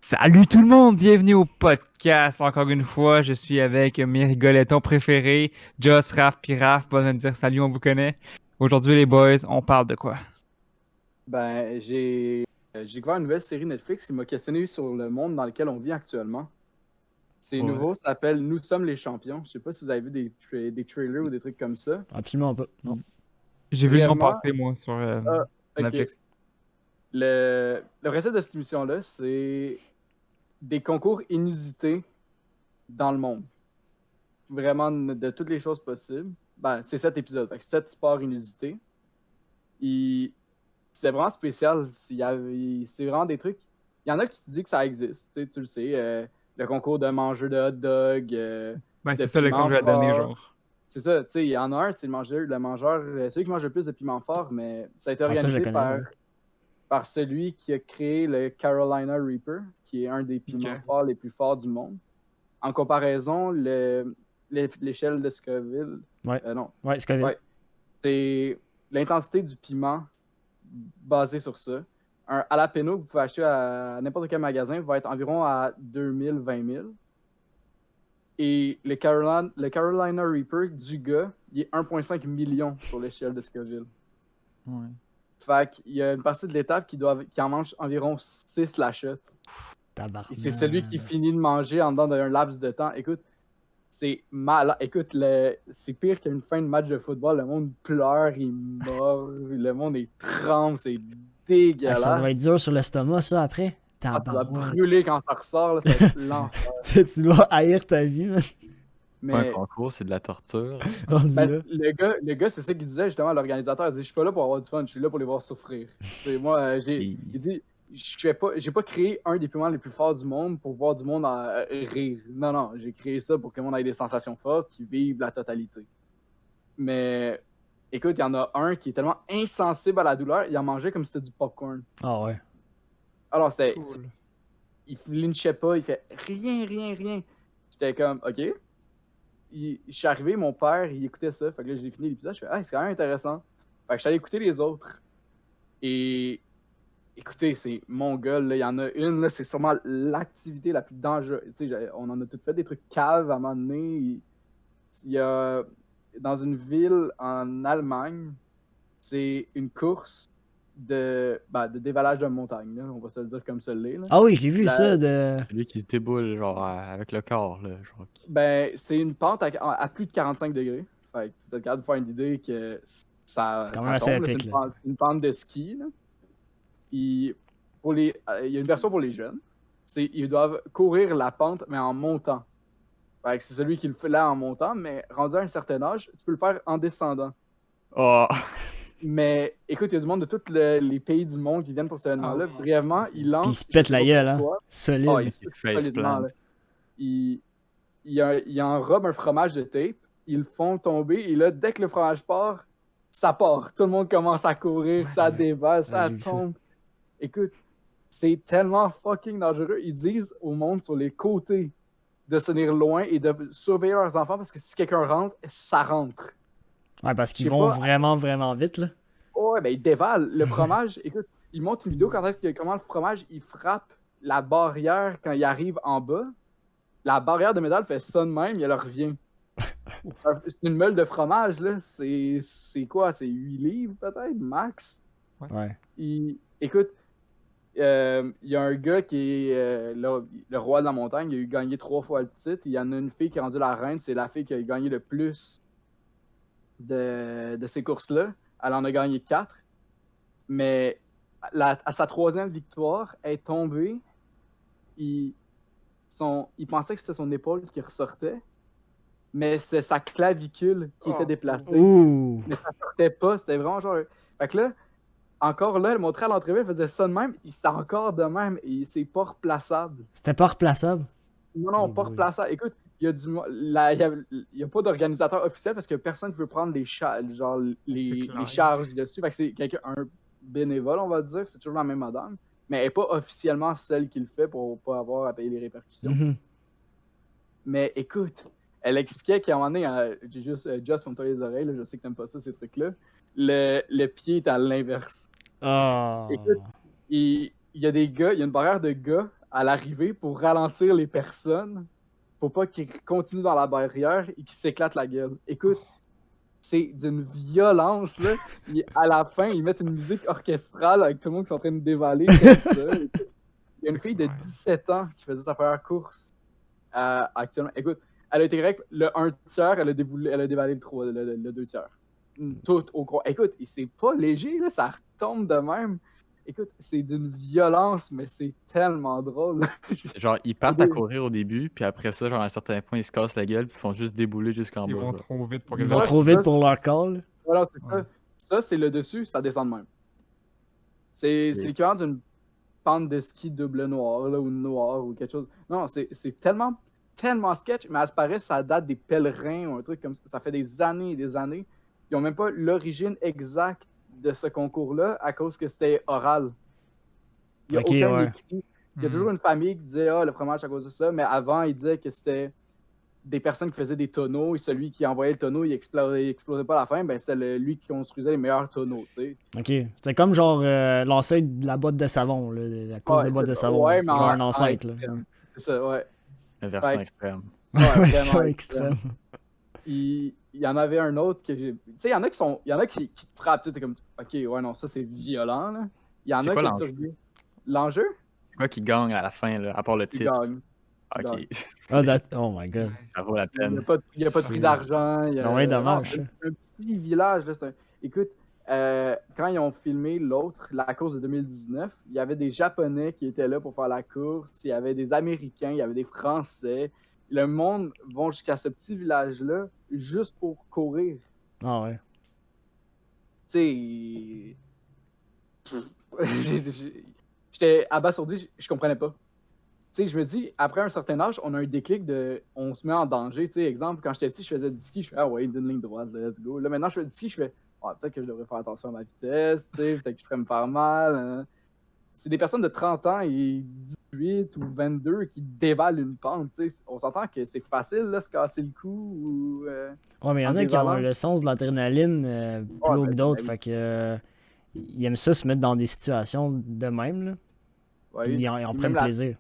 Salut tout le monde, bienvenue au podcast. Encore une fois, je suis avec mes rigoletons préférés, Joss, Raph, puis Raph. Bon, de dire salut, on vous connaît. Aujourd'hui, les boys, on parle de quoi? J'ai découvert une nouvelle série Netflix qui m'a questionné sur le monde dans lequel on vit actuellement. C'est Ouais. nouveau, ça s'appelle Nous sommes les champions. Je sais pas si vous avez vu des trailers ou des trucs comme ça. Absolument pas. Non. J'ai vu le nom Brièvement, passer, moi, sur ah, ok. Netflix. Le recette de cette émission-là, c'est des concours inusités dans le monde. Vraiment de toutes les choses possibles. Ben, c'est 7 épisodes, fait que 7 sports inusités. C'est vraiment spécial. C'est vraiment des trucs. Il y en a que tu te dis que ça existe. Tu le sais. Le concours de manger de hot dog. Ben, De c'est ça l'exemple que je vais piment donner, fort. genre. C'est ça. Il y en a un, c'est le mangeur, celui qui mange le plus de piment fort, mais ça a été Ah, ça, je le organisé connais, ouais. par celui qui a créé le Carolina Reaper, qui est un des piments Ok. forts les plus forts du monde. En comparaison, l'échelle de Scoville. Ouais. Non. Ouais, c'est correct. Ouais. C'est l'intensité du piment basé sur ça. Un jalapeno que vous pouvez acheter à n'importe quel magasin va être environ à 2000, 20 000. Et le Carolina Reaper du gars, il est 1,5 million sur l'échelle de Scoville. Ouais. Fait qu'il y a une partie de l'étape qui en mange environ 6 la shot. Tabarnak. Et c'est celui qui finit de manger en dedans d'un laps de temps. Écoute, c'est malade. Écoute, c'est pire qu'une fin de match de football. Le monde pleure, il mord, le monde est tremble, c'est Ah, dégueulasse. ça doit être dur sur l'estomac, ça, après. Ah, ça va Tabarouette. brûler quand ça ressort, là, ça va être l'enfer. Tu dois haïr ta vie, man. C'est pas un Mais concours, c'est de la torture. Rendu ben, là. le gars, c'est ça qu'il disait justement, l'organisateur. Il dit: je suis pas là pour avoir du fun, je suis là pour les voir souffrir. T'sais, moi, il dit: j'ai pas créé un des piments les plus forts du monde pour voir du monde rire. Non, j'ai créé ça pour que le monde ait des sensations fortes, qu'ils vivent la totalité. Mais écoute, il y en a un qui est tellement insensible à la douleur, il en mangeait comme si c'était du popcorn. Ah ouais. Alors, c'était. Cool. Il flinchait pas, il fait rien. J'étais comme, OK. Je suis arrivé, mon père, il écoutait ça. Fait que là, j'ai fini l'épisode. Je fais, ah, c'est quand même intéressant. Fait que je suis allé écouter les autres. Et écoutez, c'est mon gars, là, il y en a une, là, c'est sûrement l'activité la plus dangereuse. Tu sais, on en a tout fait des trucs caves à un moment donné. Il y a, dans une ville en Allemagne, c'est une course de dévalage de montagne, là, on va se le dire comme ça l'est. Là. Ah oui, je l'ai vu, La- ça, de... Celui qui se déboule, genre, avec le corps, là. Genre, Ben, c'est une pente à plus de 45 degrés. Fait que vous êtes capable de faire une idée que ça, C'est quand ça même assez tombe, là. épique, C'est là. une pente de ski. Là. Il y a une version pour les jeunes. Ils doivent courir la pente, mais en montant. Fait que c'est celui qui le fait là en montant, mais rendu à un certain âge, tu peux le faire en descendant. Oh! Mais écoute, il y a du monde de tous les pays du monde qui viennent pour cet événement-là. Ah, Brièvement, ils lancent. Puis il se pète je sais la pas gueule, hein. pourquoi. Solide. Ah, il se pète Face solidement, plant. là. Il enrobe un fromage de tape, ils le font tomber, et là, dès que le fromage part, ça part. Tout le monde commence à courir, ça dévale, ça j'ai vu ça. tombe. Écoute, c'est tellement fucking dangereux. Ils disent au monde sur les côtés de se tenir loin et de surveiller leurs enfants parce que si quelqu'un rentre, ça rentre. Ouais, parce qu'ils Je sais vont pas. vraiment, vraiment vite, là. Ouais, ben ils dévalent. Le fromage, écoute, ils montrent une vidéo comment le fromage il frappe la barrière quand il arrive en bas. La barrière de métal fait ça de même, il leur revient. C'est une meule de fromage, là. C'est quoi? C'est 8 livres, peut-être, max? Ouais. Écoute, il y a un gars qui est le roi de la montagne. Il a eu gagné 3 fois le titre. Il y en a une fille qui est rendue la reine. C'est la fille qui a gagné le plus de ces courses-là. Elle en a gagné 4. Mais à sa 3e victoire, elle est tombée. Il pensait que c'était son épaule qui ressortait. Mais c'est sa clavicule qui était déplacée. Ouh. Mais ça sortait pas. C'était vraiment genre. Fait que là, encore là, elle montrait à l'entrevue, elle faisait ça de même. C'était encore de même. Et c'est pas replaçable. C'était pas replaçable. Non, pas Oui. replaçable. Écoute, il y a pas d'organisateur officiel parce que personne ne veut prendre les charges dessus. Fait que c'est un bénévole, on va dire. C'est toujours la même madame. Mais elle n'est pas officiellement celle qui le fait pour pas avoir à payer les répercussions. Mhm. Mais écoute, Elle expliquait qu'à un moment donné, j'ai juste Just ferme-toi les oreilles, là, je sais que t'aimes pas ça, ces trucs-là. Le pied est à l'inverse. Ah. Écoute, il y a des gars, il y a une barrière de gars à l'arrivée pour ralentir les personnes, pour pas qu'ils continuent dans la barrière et qu'ils s'éclatent la gueule. Écoute, c'est d'une violence, là. À la fin, ils mettent une musique orchestrale avec tout le monde qui est en train de dévaler comme ça. Écoute, il y a une fille de 17 ans qui faisait sa première course actuellement. Écoute, elle a été correcte, le 1 tiers, elle a dévalé le 2 tiers. Tout au coin. Écoute, c'est pas léger, là, ça retombe de même. Écoute, c'est d'une violence, mais c'est tellement drôle. Genre, ils partent à courir au début, puis après ça, genre, à un certain point, ils se cassent la gueule, puis ils font juste débouler jusqu'en Ils bas. vont genre. trop vite pour Ils que vont Ouais, trop ça, vite pour leur call. Voilà, c'est ça. Ouais. Ça, c'est le dessus, ça descend de même. C'est Oui. l'équivalent d'une pente de ski double noir, là, ou noir, ou quelque chose. Non, c'est tellement, tellement sketch, mais à ce paraît, ça date des pèlerins ou un truc comme ça. Ça fait des années et des années. Ils ont même pas l'origine exacte de ce concours-là à cause que c'était oral. Il n'y a Ok, aucun ouais. écrit. Il y a toujours une famille qui disait le fromage à cause de ça, mais avant, ils disaient que c'était des personnes qui faisaient des tonneaux et celui qui envoyait le tonneau, il explosait pas à la fin, ben c'est lui qui construisait les meilleurs tonneaux, tu sais. Ok. C'était comme genre l'ancêtre de la boîte de savon, là, la course Ouais, de boîte de c'est- savon. ouais, C'est mais genre un en ancêtre, là. extrême. C'est ça, ouais. La version Fait- extrême. Ouais, Ouais, vraiment ça, extrême. extrême. Il y en avait un autre que j'ai. Tu sais, il y en a qui te frappent, tu sais, t'es comme, ok, ouais, non, ça c'est violent, là. Il y en C'est a quoi que l'enjeu? tu regardes. L'enjeu, C'est quoi qui gagne à la fin, là, à part le tu titre? gagnes. Ok, gagnes. Oh my god. ça vaut la Il n'y peine. a pas de prix d'argent. Non, ouais, dommage, c'est ça. un petit village. Là, écoute, quand ils ont filmé l'autre, la course de 2019, il y avait des Japonais qui étaient là pour faire la course, il y avait des Américains, il y avait des Français. Le monde va jusqu'à ce petit village-là juste pour courir. Ah ouais. Tu sais, j'étais abasourdi, je comprenais pas. Tu sais, je me dis, après un certain âge, on a un déclic de. On se met en danger. Tu sais, exemple, quand j'étais petit, je faisais du ski, je fais, ah ouais, d'une ligne droite, let's go. Là, maintenant, je fais du ski, je fais, ah, peut-être que je devrais faire attention à ma vitesse, tu sais, peut-être que je ferais me faire mal. Hein. C'est des personnes de 30 ans et 18 ou 22 qui dévalent une pente, tu sais. On s'entend que c'est facile, là, se casser le cou ou. Ouais, mais il y en En a qui ont dévalant. le sens de l'adrénaline plus Ouais, haut que ben, d'autres, ben oui. fait que ils aiment ça se mettre dans des situations de même, là. Ouais, Puis ils en puis prennent même la- plaisir.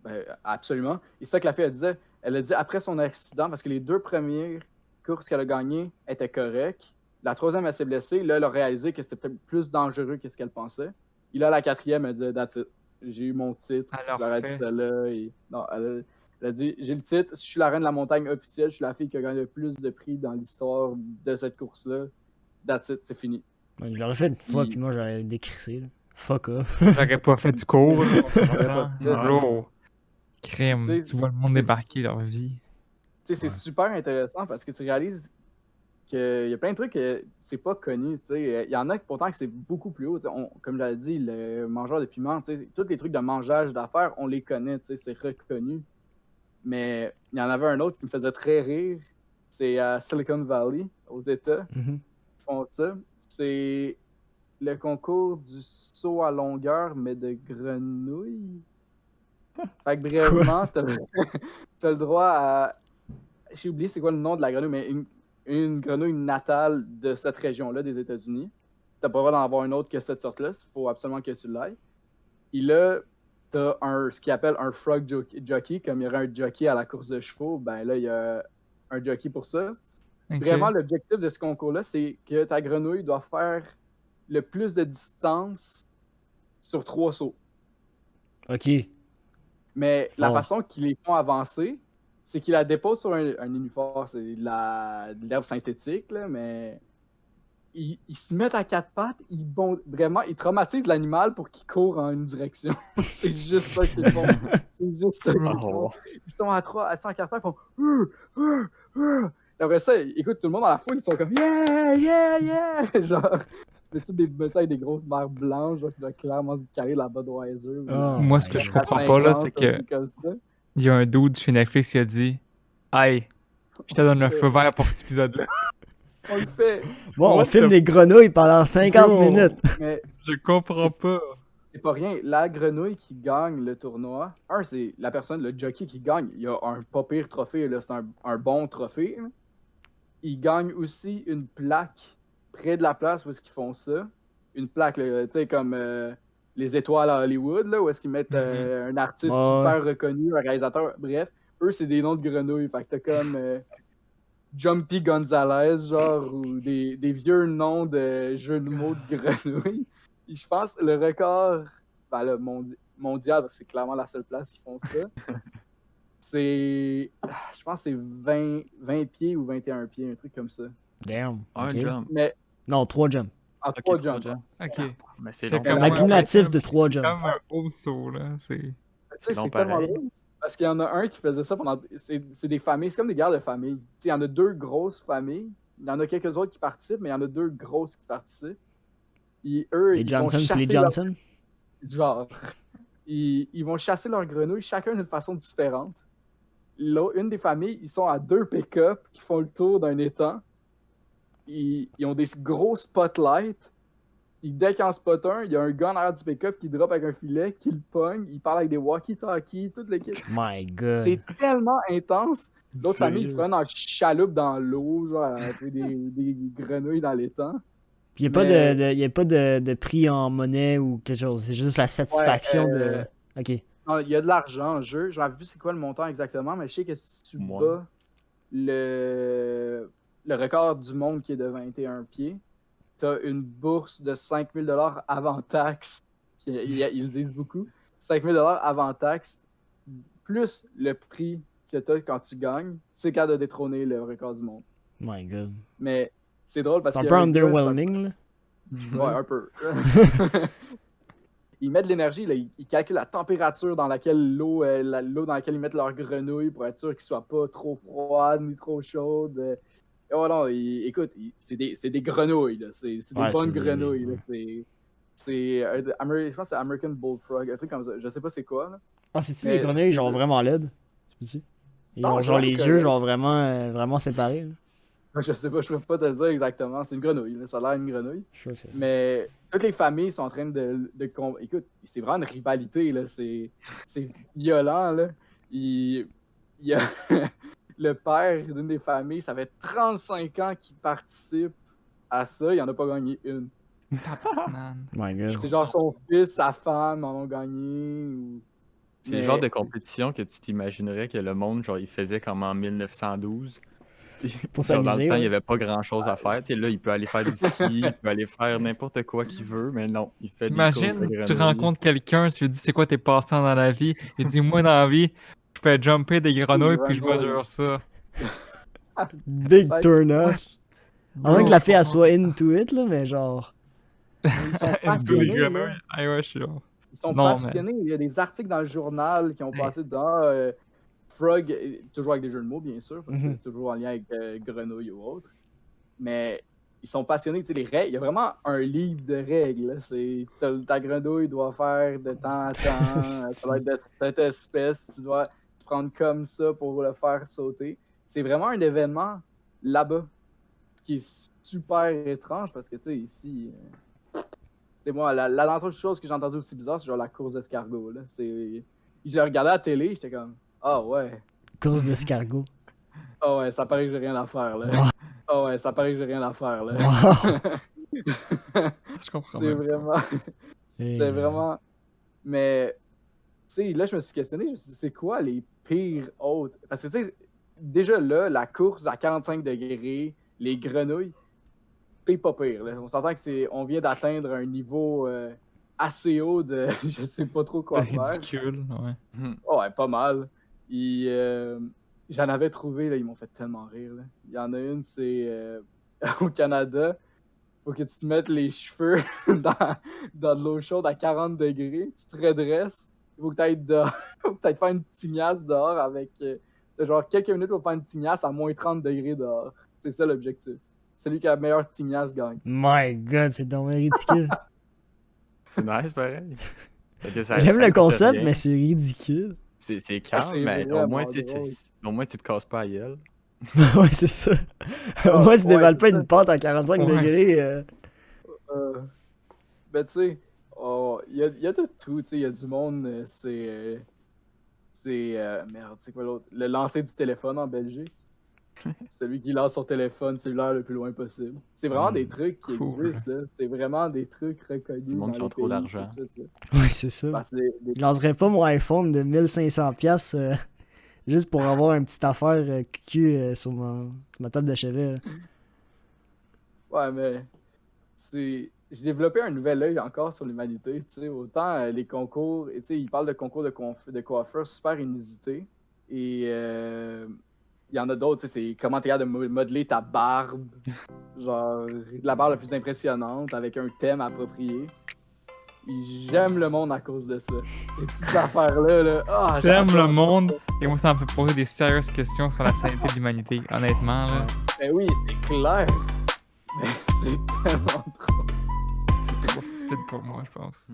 Ben, absolument. Et c'est ça que la fille, elle disait. Elle a dit après son accident, parce que les 2 premières courses qu'elle a gagnées étaient correctes. La troisième, elle s'est blessée. Là, elle a réalisé que c'était peut-être plus dangereux que ce qu'elle pensait. Et là, la quatrième, elle disait, that's it. J'ai eu mon titre. Alors Je leur ai dit fait. ça là. Et... Non, elle a dit, j'ai le titre. Je suis la reine de la montagne officielle. Je suis la fille qui a gagné le plus de prix dans l'histoire de cette course-là. That's it, c'est fini. Ouais, je l'aurais fait une fois, Il- puis moi j'aurais décrissé, là. Fuck off. J'aurais pas fait du cours, là, on J'aurais s'entend. pas fait. Gros. Crème. Tu sais, Tu vois le monde c'est- débarquer leur vie. Tu sais, c'est Ouais. super intéressant parce que tu réalises qu'il y a plein de trucs que c'est pas connu. Tu sais. Il y en a pourtant que c'est beaucoup plus haut. Tu sais. Comme j'avais dit, le mangeur de piment, tu sais, tous les trucs de mangeage d'affaires, on les connaît, tu sais, c'est reconnu. Mais il y en avait un autre qui me faisait très rire. C'est à Silicon Valley, aux États, Mhm. qui font ça. C'est le concours du saut à longueur, mais de grenouilles. Fait que brièvement, t'as le droit à. J'ai oublié c'est quoi le nom de la grenouille, mais une grenouille natale de cette région-là des États-Unis. T'as pas le droit d'en avoir une autre que cette sorte-là. Il faut absolument que tu l'ailles. Et là, t'as ce qu'ils appelle un frog jockey, comme il y aurait un jockey à la course de chevaux. Ben là, il y a un jockey pour ça. Ok. Vraiment, l'objectif de ce concours-là, c'est que ta grenouille doit faire le plus de distance sur 3 sauts. Ok. Mais la Fort. façon qu'ils les font avancer, c'est qu'ils la déposent sur un nénuphar. C'est de l'herbe synthétique, là, mais ils se mettent à 4 pattes, vraiment, ils traumatisent l'animal pour qu'il court en une direction. C'est juste ça qu'ils font. C'est juste ça qu'ils font. Oh. Ils sont à 4 pattes, ils font. Et après ça, écoute, tout le monde dans la foule, ils sont comme yeah, yeah, yeah! Genre, c'est des messieurs avec des grosses barres blanches, genre, qui doivent clairement se carrer la Budweiser. ou Oh Moi, my ce que je God. comprends pas, là, c'est 50, un que truc comme ça. il y a un dude chez Netflix qui a dit hey, je te donne un feu vert pour cet épisode-là. On le fait. Bon, on What filme the- des grenouilles pendant 50 Bro. minutes. Mais Je comprends pas. c'est pas rien. La grenouille qui gagne le tournoi, c'est la personne, le jockey qui gagne. Il a un pas pire trophée, là, c'est un bon trophée. Là. Il gagne aussi une plaque près de la place où est-ce qu'ils font ça. Une plaque, tu sais, comme les étoiles à Hollywood, là, où est-ce qu'ils mettent un artiste super reconnu, un réalisateur. Bref, eux, c'est des noms de grenouilles. Fait que t'as comme Jumpy Gonzalez, genre, ou des vieux noms de jeux de mots de grenouilles. Et je pense le record mondial, parce que c'est clairement la seule place qui font ça, c'est. Je pense que c'est 20 pieds ou 21 pieds, un truc comme ça. Damn. Un ok. jump. Mais Non, 3 jumps. en Ok, 3 trois jumps. jumps. Ok. Mais c'est C'est long. comme Un accumulatif de 3 jumps. Comme un haut saut, là. C'est... Tu sais, Non, c'est tellement pareil. drôle. Parce qu'il y en a un qui faisait ça pendant. C'est des familles, c'est comme des guerres de famille. Tu sais, il y en a 2 grosses familles. Il y en a quelques autres qui participent, mais il y en a 2 grosses qui participent. Et eux, Les ils Johnson vont puis chasser les Johnson. Genre. Ils vont chasser leurs grenouilles, chacun d'une façon différente. Une des familles, ils sont à 2 pick-up qui font le tour d'un étang. Ils ont des gros spotlights. Dès qu'il en spot un, il y a un gars en arrière du pick-up qui drop avec un filet, qui le pogne. Il parle avec des walkie-talkies, toute l'équipe. My God. C'est tellement intense. L'autre famille, ils se Sérieux? prennent en chaloupe dans l'eau, genre, à trouver des grenouilles dans l'étang. Puis il n'y a, Mais- y a pas de prix en monnaie ou quelque chose. C'est juste la satisfaction de. Ok. Non, il y a de l'argent en jeu. Je ne me rappelle plus c'est quoi le montant exactement, mais je sais que si tu Ouais. bats le record du monde qui est de 21 pieds, tu as une bourse de 5 000 $ avant taxe. Ils disent beaucoup. 5 000 $ avant taxe, plus le prix que tu as quand tu gagnes, c'est capable de détrôner le record du monde. My God. Mais c'est drôle parce C'est que. un peu underwhelming, là. Ouais, un peu. Ils mettent de l'énergie, là. Ils calculent la température dans laquelle l'eau dans laquelle ils mettent leurs grenouilles pour être sûr qu'ils soient pas trop froides ni trop chaudes. Et voilà, écoute, c'est des grenouilles, là. C'est des Ouais, bonnes c'est des- grenouilles. Là. ouais. Je pense que c'est American Bullfrog, un truc comme ça. Je sais pas c'est quoi. Là. Ah, c'est-tu Mais les grenouilles, c'est- genre vraiment laides? Tu Ils Non, ont je genre vois les que- yeux, genre vraiment séparés. Là. Je sais pas, je peux pas te le dire exactement. C'est une grenouille, là. Ça a l'air une grenouille. Je suis sûr que c'est ça. Mais toutes les familles sont en train écoute, c'est vraiment une rivalité, là. C'est violent, là. Il y a le père d'une des familles, ça fait 35 ans qu'il participe à ça, il en a pas gagné une. Tabarnak. My God. C'est genre son fils, sa femme en ont gagné. C'est le Mais- genre de compétition que tu t'imaginerais que le monde, genre, il faisait comme en 1912. Puis, Pour genre, dans s'amuser, le temps, il ouais. n'y avait pas grand-chose à faire. Tu sais, là, il peut aller faire du ski, il peut aller faire n'importe quoi qu'il veut, mais non, il fait des courses de T'imagines, tu grenouilles. rencontres quelqu'un, tu lui dis c'est quoi tes passe-temps dans la vie, il dit moi dans la vie, je fais jumper des grenouilles puis je grenouilles. mesure ça. Big Ça- turn off. À moins que la fille, elle soit into it, là, mais genre. Ils sont Des passionnés. là. grenouilles. Ah ouais, je suis là. Ils sont Non, passionnés. Il y a des articles dans le journal qui ont passé disant Frog, toujours avec des jeux de mots, bien sûr, parce que c'est toujours en lien avec grenouille ou autre. Mais ils sont passionnés. Tu sais, les règles, il y a vraiment un livre de règles. Là. Ta grenouille doit faire de temps à temps. Ça doit être de cette espèce. Tu dois te prendre comme ça pour le faire sauter. C'est vraiment un événement là-bas. Ce qui est super étrange parce que, tu sais, ici. C'est moi, la dernière chose que j'ai entendue aussi bizarre, c'est genre la course d'escargot. Là. Je l'ai regardé à la télé, j'étais comme ah ouais. Course d'escargot. Ah ouais, ça paraît que j'ai rien à faire là. Ah ouais, ça paraît que j'ai rien à faire là. Wow. Je comprends. C'est même. vraiment. C'était vraiment. Mais, tu sais, là, je me suis questionné, je me suis dit, c'est quoi les pires hôtes? Parce que, tu sais, déjà là, la course à 45 degrés, les grenouilles, c'est pas pire. Là. On s'entend que on vient d'atteindre un niveau assez haut de je sais pas trop quoi C'est faire. ridicule, ouais. Oh, ouais, pas mal. J'en avais trouvé, là, ils m'ont fait tellement rire. Là. Il y en a une, c'est au Canada. Faut que tu te mettes les cheveux dans de l'eau chaude à 40 degrés. Tu te redresses. Il faut que tu ailles dehors. Faut que tu ailles faire une tignasse dehors avec. T'as genre quelques minutes pour faire une tignasse à moins 30 degrés dehors. C'est ça l'objectif. Celui qui a la meilleure tignasse gagne. My God, c'est dommage ridicule. C'est nice, pareil. Parce que ça- J'aime ça le coûte concept, rien. mais c'est ridicule. C'est calme, C'est mais au moins, vraiment drôle. au moins, tu te casses pas à gueule. Ouais, c'est ça. Au moins, tu ouais, dévales c'est pas ça. une pente à 45 Ouais. degrés. Ben, tu sais, bon, il y a de tout, tu sais, il y a du monde, merde, c'est quoi l'autre? Le lancer du téléphone en Belgique. Celui qui lance son téléphone cellulaire le plus loin possible. C'est vraiment des trucs qui Cool. existent, là. C'est vraiment des trucs reconnus. Du monde dans qui les ont trop pays, d'argent. tout ça. Ouais, c'est ça. Parce que Je lancerais pas mon iPhone de 1500$ juste pour avoir une petite affaire QQ sur ma table de chevet. Là. ouais, mais j'ai développé un nouvel œil encore sur l'humanité, tu sais, autant les concours, tu sais, ils parlent de concours de coiffeurs super inusités, et il y en a d'autres, tu sais, c'est comment t'es capable de modeler ta barbe, genre, la barbe la plus impressionnante, avec un thème approprié. Et j'aime le monde à cause de ça. Ces petites affaires-là, là, J'aime j'adore le monde et moi ça me fait poser des sérieuses questions sur la sanité de l'humanité, honnêtement là. Ben oui, c'est clair. Mais c'est tellement trop. C'est trop stupide pour moi, je pense.